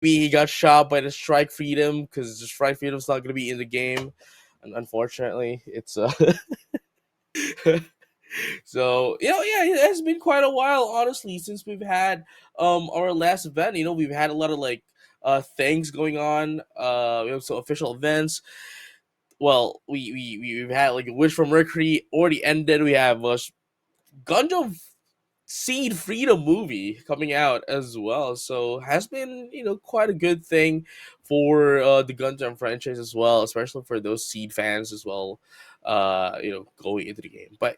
he got shot by the Strike Freedom because the Strike Freedom's not gonna be in the game, and unfortunately, it's so yeah, it has been quite a while, honestly, since we've had our last event. We've had a lot of like things going on. We have some official events. Well, we've had like Wish from Mercury already ended. We have Gundam Seed Freedom movie coming out as well. So has been quite a good thing for the Gundam franchise as well, especially for those Seed fans as well. Going into the game, but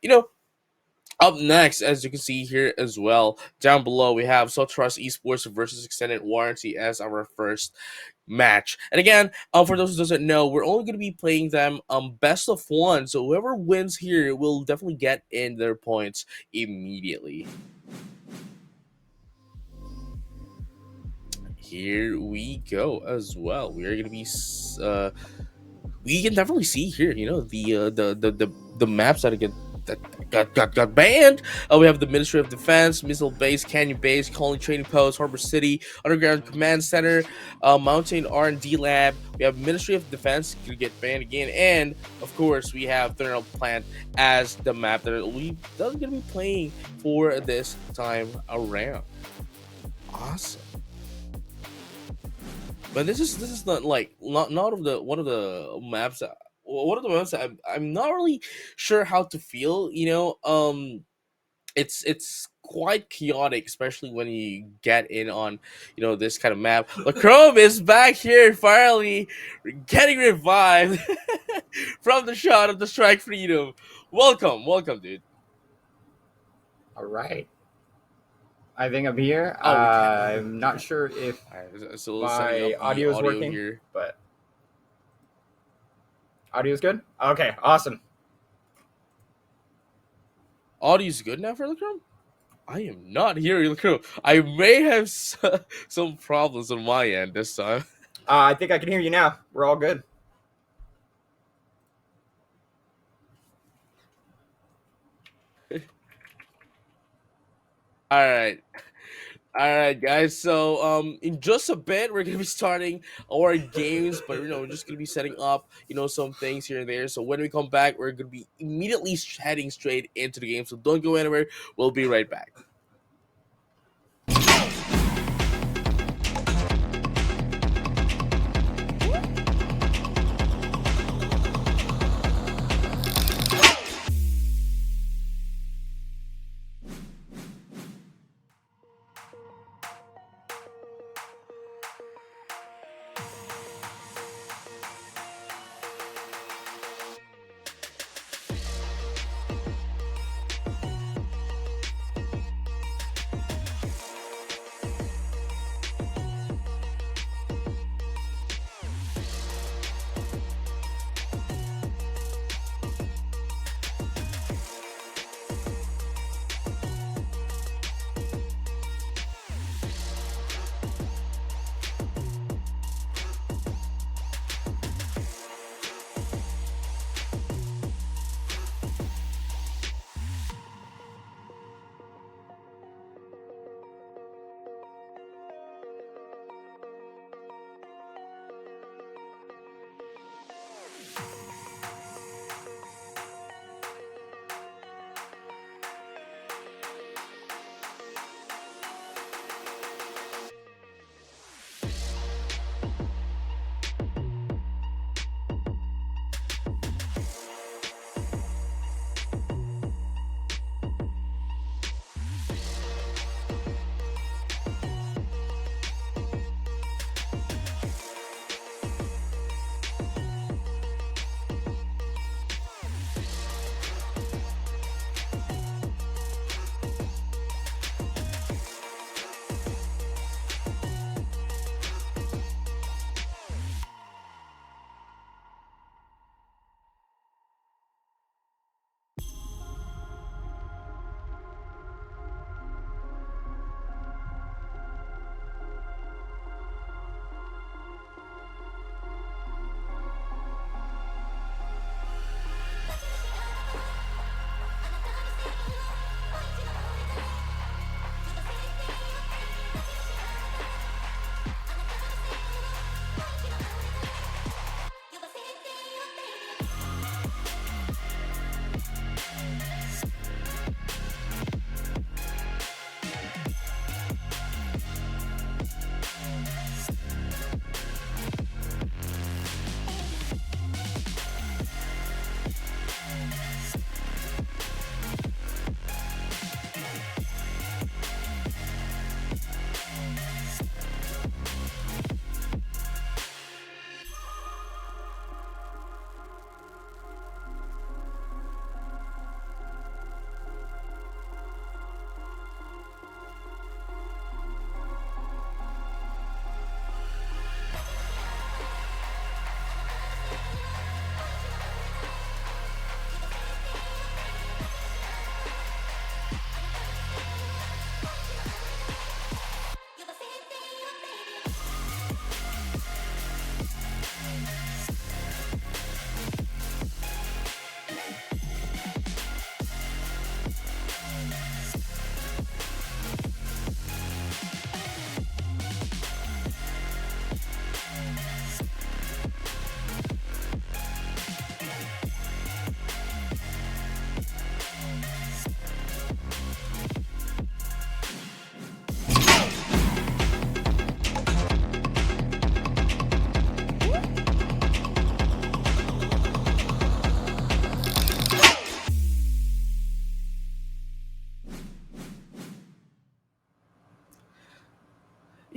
up next, as you can see here as well, down below we have Sotoras Esports versus Extended Warranty as our first match. And again, for those who doesn't know, we're only going to be playing them best of one. So whoever wins here will definitely get in their points immediately. Here we go as well. We are going to be we can definitely see here, the maps that get got banned. We have the Ministry of Defense, Missile Base, Canyon Base, Colony Training Post, Harbor City, Underground Command Center, Mountain R&D Lab. We have Ministry of Defense could get banned again, and of course we have Thermal Plant as the map that we're gonna be playing for this time around. Awesome. But this is not like not of the one of the maps that one of the maps that I'm not really sure how to feel. It's quite chaotic, especially when you get in on this kind of map. The Chrome is back here finally, getting revived from the shot of the Strike Freedom. Welcome, dude. All right. I think I'm here. Oh, we can. I'm not sure if Alright, so setting my up the audio is audio working, here. but audio is good. Okay, awesome. Audio's good now for the Chrome. I am not hearing the Chrome. I may have some problems on my end this time. I think I can hear you now. We're all good. All right. All right, guys. So, in just a bit, we're gonna be starting our games, but we're just gonna be setting up, some things here and there. So when we come back, we're gonna be immediately heading straight into the game. So don't go anywhere. We'll be right back.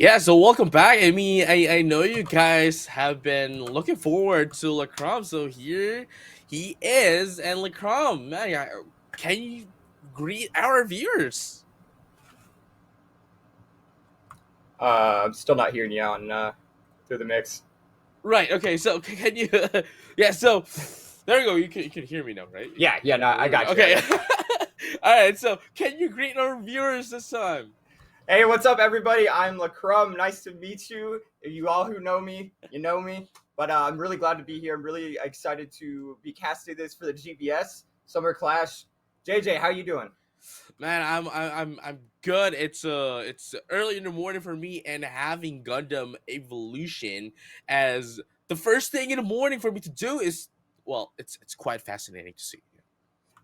Yeah, so welcome back. I mean, I know you guys have been looking forward to Lacrom, so here he is, and Lacrom, man, yeah, can you greet our viewers? I'm still not hearing you on through the mix. Right. Okay. So can you? Yeah. So there you go. You can hear me now, right? Yeah, You yeah, can no, I hear me now. got you. I Okay. got you. All right. So can you greet our viewers this time? Hey, what's up, everybody? I'm LaCrum. Nice to meet you. You all who know me, you know me. But I'm really glad to be here. I'm really excited to be casting this for the GBS Summer Clash. JJ, how you doing? Man, I'm good. It's early in the morning for me, and having Gundam Evolution as the first thing in the morning for me to do is, well, it's quite fascinating to see.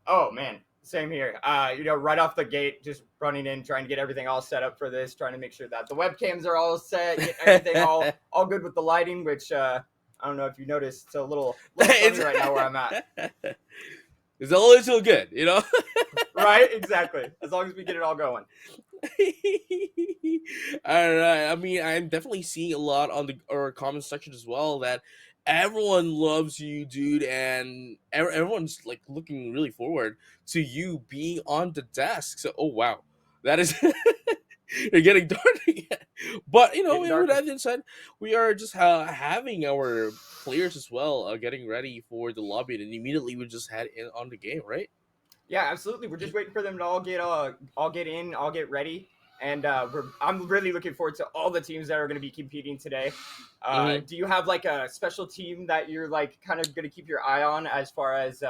Oh man, same here. Right off the gate, just running in, trying to get everything all set up for this, trying to make sure that the webcams are all set, get everything all good with the lighting. Which I don't know if you noticed, it's a little sunny it's right now where I'm at. it's a little good, you know. Right? Exactly. As long as we get it all going. All right. I mean, I'm definitely seeing a lot on the or comment section as well that everyone loves you, dude, and everyone's like looking really forward to you being on the desk. So, oh wow, that is you're getting dark again. But Getting with darker. that being said, we are just having our players as well getting ready for the lobby, and immediately we just head in on the game, right? Yeah, absolutely. We're just waiting for them to all get in, all get ready, and I'm really looking forward to all the teams that are going to be competing today. Mm-hmm. Do you have like a special team that you're like kind of going to keep your eye on as far as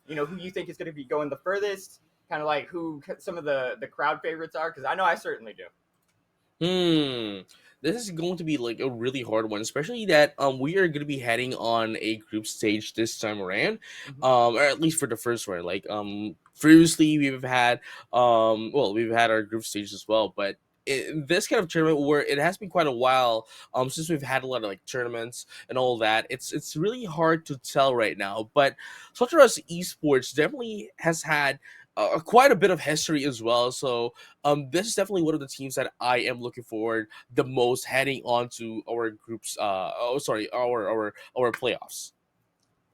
who you think is going to be going the furthest? Kind of like who some of the crowd favorites are, because I know I certainly do. Hmm. This is going to be like a really hard one, especially that we are going to be heading on a group stage this time around, Mm-hmm. or at least for the first round. Like previously we've had we've had our group stage as well, but in this kind of tournament where it has been quite a while since we've had a lot of like tournaments and all that, it's really hard to tell right now. But Sotoras Esports definitely has had quite a bit of history as well, so this is definitely one of the teams that I am looking forward the most heading on to our groups. Oh, sorry, our playoffs.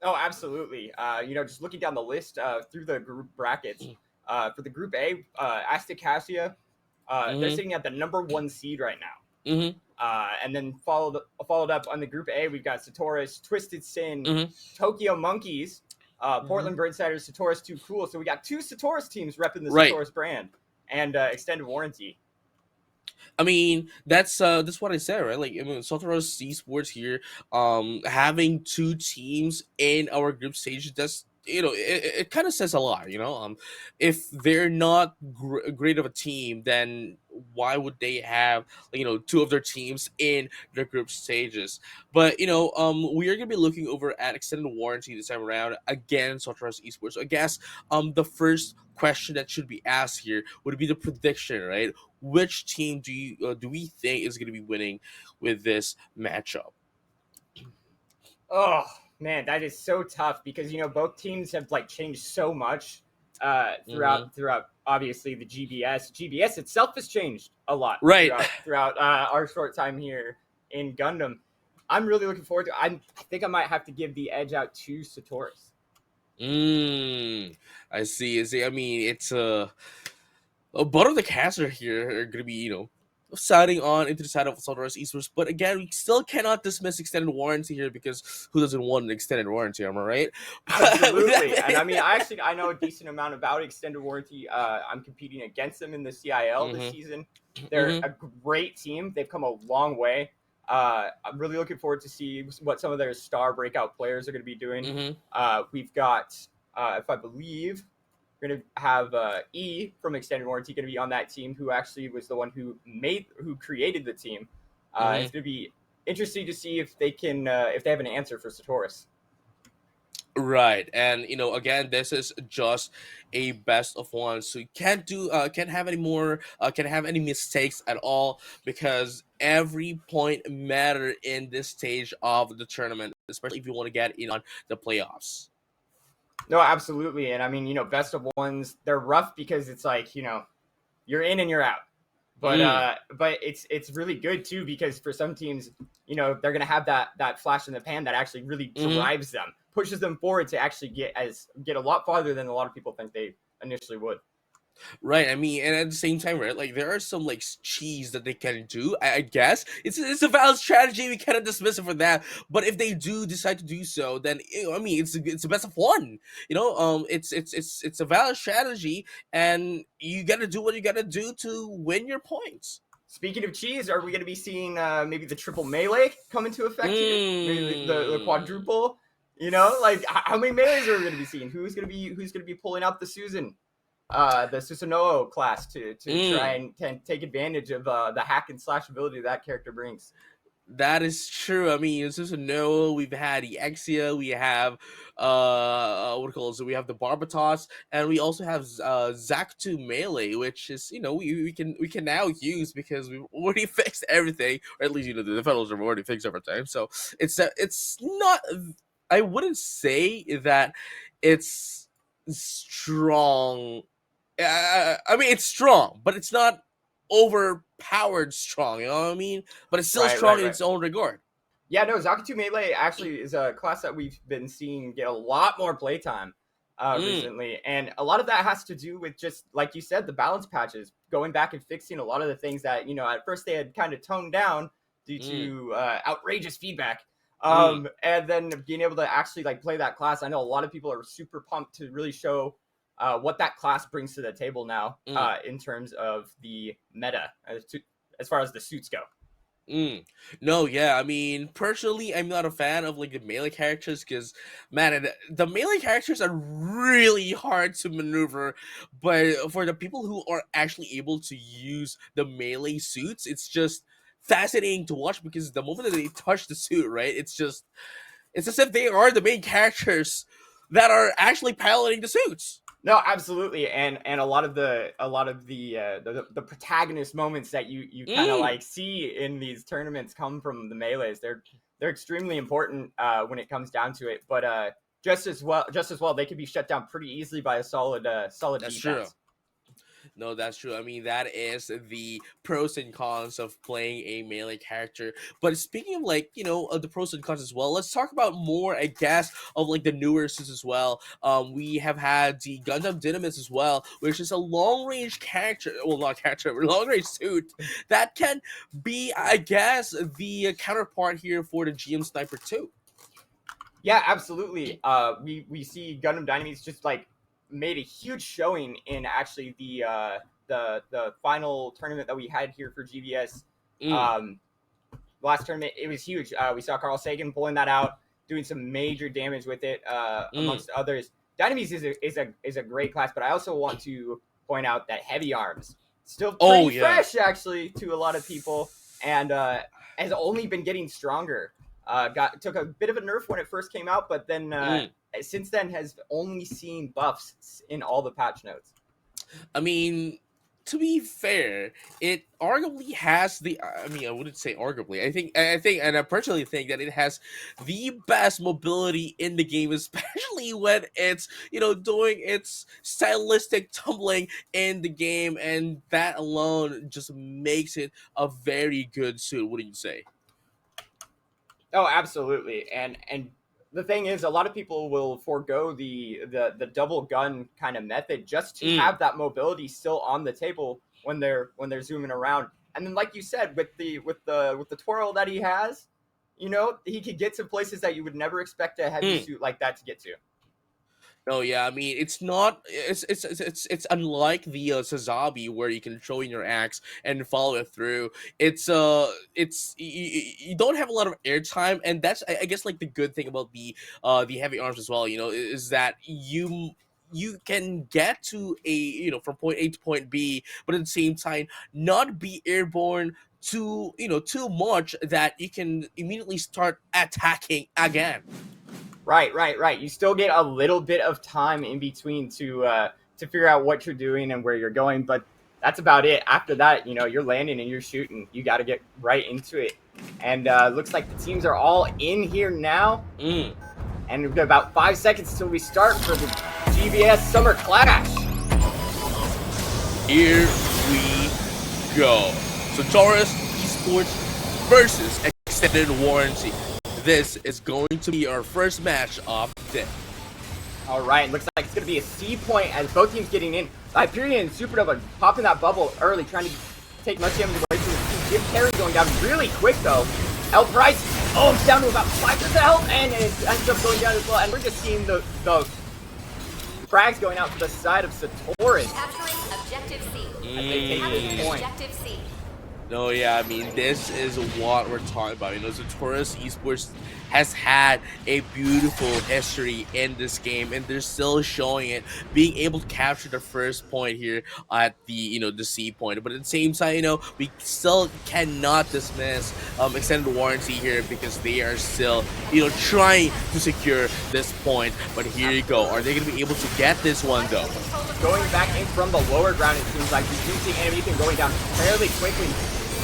Oh, absolutely. Just looking down the list through the group brackets for the Group A, Aztec Cassia, they're Mm-hmm. sitting at the number one seed right now. Mm-hmm. And then followed up on the Group A, we've got Sotoras, Twisted Sin, Mm-hmm. Tokyo Monkeys, Mm-hmm. Portland Birdsiders, Sotoras Too Cool. So we got two Sotoras teams repping the Right. Sotoras brand and extended warranty. I mean, that's what I said, right? Like, I mean, Sotoros Esports here, having two teams in our group stage, that's it kind of says a lot, if they're not great of a team, then why would they have two of their teams in their group stages? But we are gonna be looking over at extended warranty this time around again, Sotoros Esports. So I guess the first question that should be asked here would be the prediction, right? Which team do we think is going to be winning with this matchup? Oh man, that is so tough because both teams have like changed so much Mm-hmm. throughout obviously the GBS. GBS itself has changed a lot Right. throughout our short time here in Gundam. I'm really looking forward to. I think I might have to give the edge out to Satoris. I see. I see. I mean, it's a butt of the caster here are going to be siding on into the side of Sotoras Esports. But again, we still cannot dismiss extended warranty here because who doesn't want an extended warranty? Am I right? But with Absolutely, and I mean, that, I know a decent amount about extended warranty. I'm competing against them in the CIL this mm-hmm. season. They're Mm-hmm. a great team. They've come a long way. I'm really looking forward to see what some of their star breakout players are going to be doing. Mm-hmm. We've got, if I believe, we're going to have E from Extended Warranty going to be on that team, who actually was the one who created the team. It's Mm-hmm. going to be interesting to see if they have an answer for Satoris. Right, and again, this is just a best of one, so you can't have any more, can't have any mistakes at all because every point matter in this stage of the tournament, especially if you want to get in on the playoffs. No, absolutely. And I mean, best of ones, they're rough because it's like, you're in and you're out. Mm. But it's really good too, because for some teams, they're gonna have that flash in the pan that actually really Mm-hmm. drives them, pushes them forward to actually get a lot farther than a lot of people think they initially would. Right. I mean, and at the same time, right? Like there are some like cheese that they can do. I guess it's a valid strategy. We cannot dismiss it for that. But if they do decide to do so, then I mean, it's the best of one. It's a valid strategy, and you got to do what you got to do to win your points. Speaking of cheese, are we going to be seeing maybe the triple melee come into effect here? Maybe the Mm. quadruple. Like how many melees are we going to be seeing? Who's going to be pulling out the Susanoo class to try Mm. and take advantage of the hack and slash ability that character brings? That is true. I mean, it's just a no. We've had Exia, we have what do you call it? So we have the Barbatos, and we also have Zaktu Melee, which is we can now use because we've already fixed everything, or at least the developers have already fixed everything. So it's not. I wouldn't say that it's strong. I mean, it's strong, but it's not overpowered strong. You know what I mean? But it's still Right, strong right, in right. its own regard. Yeah, no, Zakatu Melee actually is a class that we've been seeing get a lot more playtime Mm, recently. And a lot of that has to do with, just like you said, the balance patches, going back and fixing a lot of the things that, at first they had kind of toned down due mm, to outrageous feedback. mm, And then being able to actually like play that class. I know a lot of people are super pumped to really show what that class brings to the table now mm. in terms of the meta as far as the suits go. Mm. No, yeah. I mean, personally, I'm not a fan of like the melee characters because, man, the melee characters are really hard to maneuver. But for the people who are actually able to use the melee suits, it's just fascinating to watch because the moment that they touch the suit, right, it's as if they are the main characters that are actually piloting the suits. No, absolutely, and a lot of the protagonist moments that you kind of Mm. like see in these tournaments come from the melees. They're extremely important when it comes down to it, but just as well, they could be shut down pretty easily by a solid That's true. defense. No, that's true. I mean, that is the pros and cons of playing a melee character. But speaking of like, the pros and cons as well, let's talk about more, I guess, of like the newer suits as well. We have had the Gundam Dynamis as well, which is a long range character. Well, not character, but long range suit that can be, I guess, the counterpart here for the GM Sniper 2. Yeah, absolutely. We see Gundam Dynamite just like made a huge showing in actually the final tournament that we had here for GVS. Mm, Um, Last tournament, it was huge. We saw Carl Sagan pulling that out, doing some major damage with it, mm. amongst others. Dynamis is a great class, but I also want to point out that Heavy Arms still Oh, pretty yeah. fresh actually to a lot of people, and has only been getting stronger. Took a bit of a nerf when it first came out, but then Mm. since then has only seen buffs in all the patch notes. I mean, to be fair, it arguably has the. I mean, I wouldn't say arguably. And I personally think that it has the best mobility in the game, especially when it's doing its stylistic tumbling in the game, and that alone just makes it a very good suit. Wouldn't you say? Oh, absolutely. And the thing is, a lot of people will forego the double gun kind of method just to Mm, have that mobility still on the table when they're zooming around. And then, like you said, with the twirl that he has, he could get to places that you would never expect a heavy mm. suit like that to get to. No, yeah, I mean it's not. It's unlike the Sazabi where you can throw in your axe and follow it through. It's you don't have a lot of airtime, and that's I guess like the good thing about the heavy arms as well. Is that you can get to a from point A to point B, but at the same time not be airborne too much that you can immediately start attacking again. Right, right, right. You still get a little bit of time in between to figure out what you're doing and where you're going, but that's about it. After that, you're landing and you're shooting. You got to get right into it. And looks like the teams are all in here now, Mm. and we've got about 5 seconds till we start for the GVS Summer Clash. Here we go. Sotoras Esports versus Extended Warranty. This is going to be our first match of the day. All right, looks like it's going to be a C point as both teams getting in. Hyperion and Supernova popping that bubble early, trying to take much damage away from the team. Jim Carrey going down really quick, though. El Price, it's down to about 5% health, and it ends up going down as well. And we're just seeing the frags going out to the side of Sotoras. Capturing objective C. As they take this point. Objective C. No, yeah, I mean, this is what we're talking about. Sotoras Esports has had a beautiful history in this game, and they're still showing it, being able to capture the first point here at the, the C point. But at the same time, we still cannot dismiss Extended Warranty here because they are still, trying to secure this point. But here you go. Are they going to be able to get this one, though? Going back in from the lower ground, it seems like we do see Animation going down fairly quickly.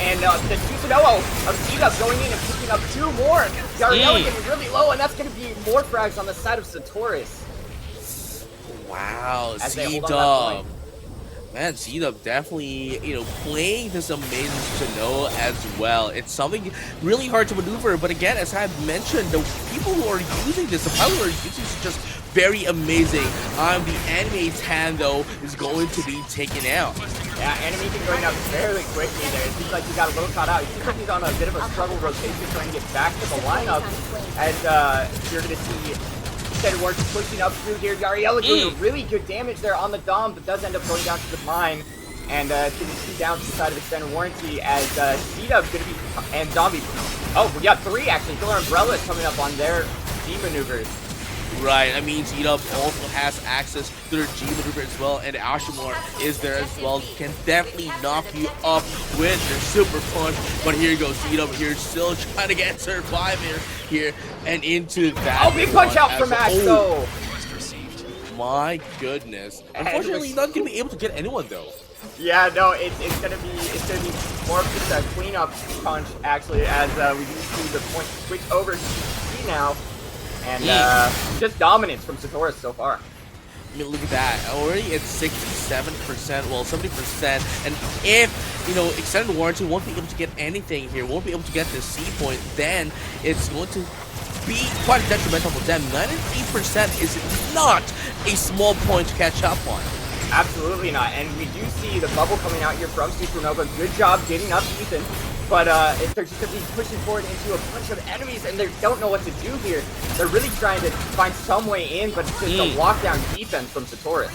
And the Susanoo of Zeta going in and picking up 2 more. Yariella getting really low, and that's going to be more frags on the side of Sotoras. Wow, Z-Dub. Man, Z-Dub definitely, playing this amazing Susanoo as well. It's something really hard to maneuver, but again, as I mentioned, the people who are using this, the pilot who are using this is just very amazing. The Anime's hand, though, is going to be taken out. Yeah, Animation going down fairly quickly there. It seems like he got a little caught out. It seems like he's on a bit of a struggle rotation, trying to get back to the lineup. As you're going to see Extended Warranty pushing up through here. Yariella doing really good damage there on the Dom, but does end up going down to the mine. And it's going to be down to the side of Extended Warranty as C-Dub's going to be, and Zombie. Oh, we got 3 actually. Killer Umbrella is coming up on their G maneuvers. Right, I mean, Z-Dub also has access to their G maneuver as well, and Ashimar is there as well. Can definitely knock you up with their super punch. But here goes Z-Dub here, still trying to get survive here and into that. Big punch out from Ash, though. My goodness. Unfortunately, he's not going to be able to get anyone, though. Yeah, no, it's gonna be more of just a cleanup punch actually, as we do see the point switch over to C now. And just dominance from Sotoras so far. I mean, look at that. Already at 67%, well, 70%. And if, Extended Warranty won't be able to get anything here, won't be able to get the C point, then it's going to be quite detrimental for them. 98% is not a small point to catch up on. Absolutely not. And we do see the bubble coming out here from Supernova. Good job getting up Ethan. But they're just going to be pushing forward into a bunch of enemies, and they don't know what to do here. They're really trying to find some way in, but it's just a lockdown defense from Sotoras.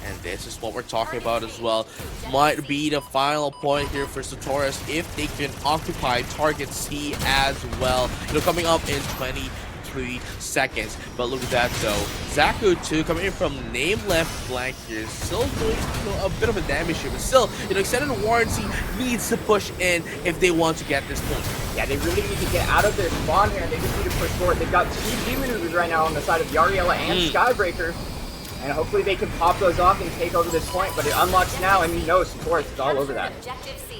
And this is what we're talking about as well. Might be the final point here for Sotoras if they can occupy target C as well. Coming up in 23 seconds. But look at that though. Zaku too coming in from name left blank here. Still doing a bit of a damage here, but still, Extended Warranty needs to push in if they want to get this point. Yeah, they really need to get out of their spawn here, and they just need to push forward. They've got 2 G maneuvers right now on the side of Yariella and Skybreaker. And hopefully they can pop those off and take over this point, but it unlocks now, and Sotoras is all over that.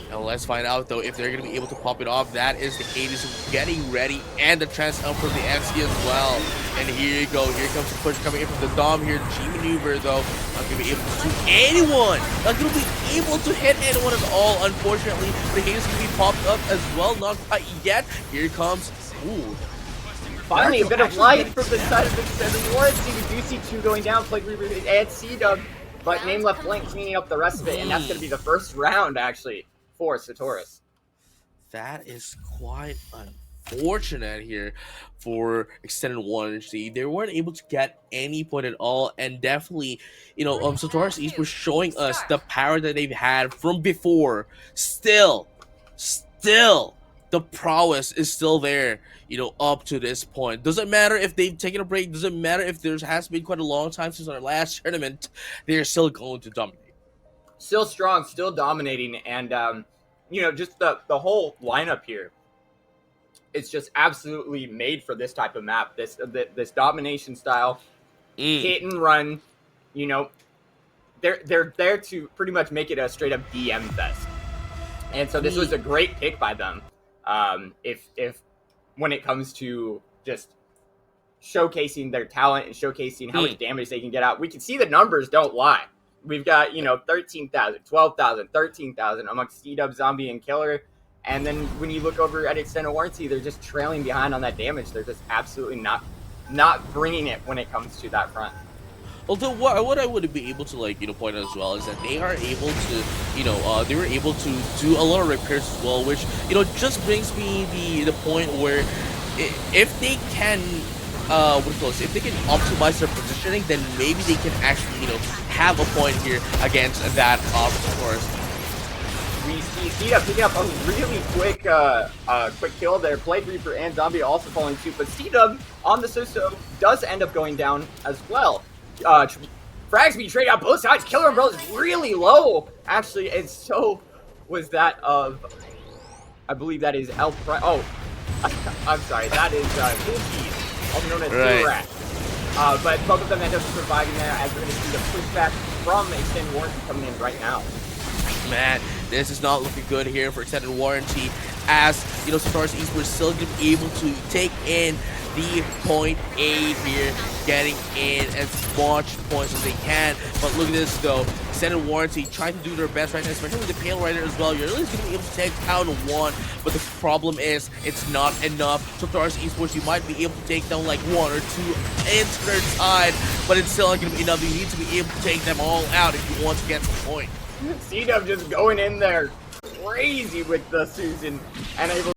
Now let's find out though if they're going to be able to pop it off. That is the Hades getting ready, and the trans up from the XC as well. And here you go. Here comes the push coming in from the Dom here. G maneuver though, not going to be able to shoot anyone. Not going to be able to hit anyone at all. Unfortunately, the Hades going to be popped up as well. Not quite yet. Here comes. Ooh. Finally, a bit of light from the side of Extended Warranty. We do see 2 going down, Plague Reaver and C-Dub, but name left blank cleaning up the rest of it, and that's going to be the first round, actually, for Sotoras. That is quite unfortunate here for Extended Warranty. They weren't able to get any point at all, and definitely, Sotoras Esports showing us the power that they've had from before. Still, the prowess is still there, up to this point. Doesn't matter if they've taken a break. Doesn't matter if there has been quite a long time since our last tournament. They're still going to dominate. Still strong, still dominating, and, just the whole lineup here. It's just absolutely made for this type of map. This domination style, hit and run, they're there to pretty much make it a straight up DM fest. And so this was a great pick by them. If when it comes to just showcasing their talent and showcasing how much damage they can get out, we can see the numbers don't lie. we've got, 13,000, 12,000, 13,000 amongst C-Dub, Zombie, and Killer. And then when you look over at Extended Warranty, they're just trailing behind on that damage. They're just absolutely not bringing it when it comes to that front. Although what I would be able to point out as well is that they are able to they were able to do a lot of repairs as well, which just brings me the point where if they can if they can optimize their positioning, then maybe they can actually have a point here against that Sotoras. We see C-Dub picking up a really quick quick kill there. Plague Reaper and Zombie also falling suit, but C-Dub on the Suso does end up going down as well. Frags being traded out both sides. Killer Umbrella is really low, actually, and so was that of, I believe that is El Oh, I'm sorry, that is Cookies, also known as Right. But both of them end up surviving there, as we're going to see the pushback from Extended Warranty coming in right now. Man, this is not looking good here for Extended Warranty, as Sotoras Esports still going to be able to take in the point A here, getting in as much points as they can. But look at this though, Extended Warranty trying to do their best right now, especially with the Pale Rider as well. You're at least going to be able to take down one, but the problem is it's not enough. Sotoras Esports, you might be able to take down like one or two into their side, but it's still not going to be enough. You need to be able to take them all out if you want to get some point. C-Dub just going in there crazy with the Susan and able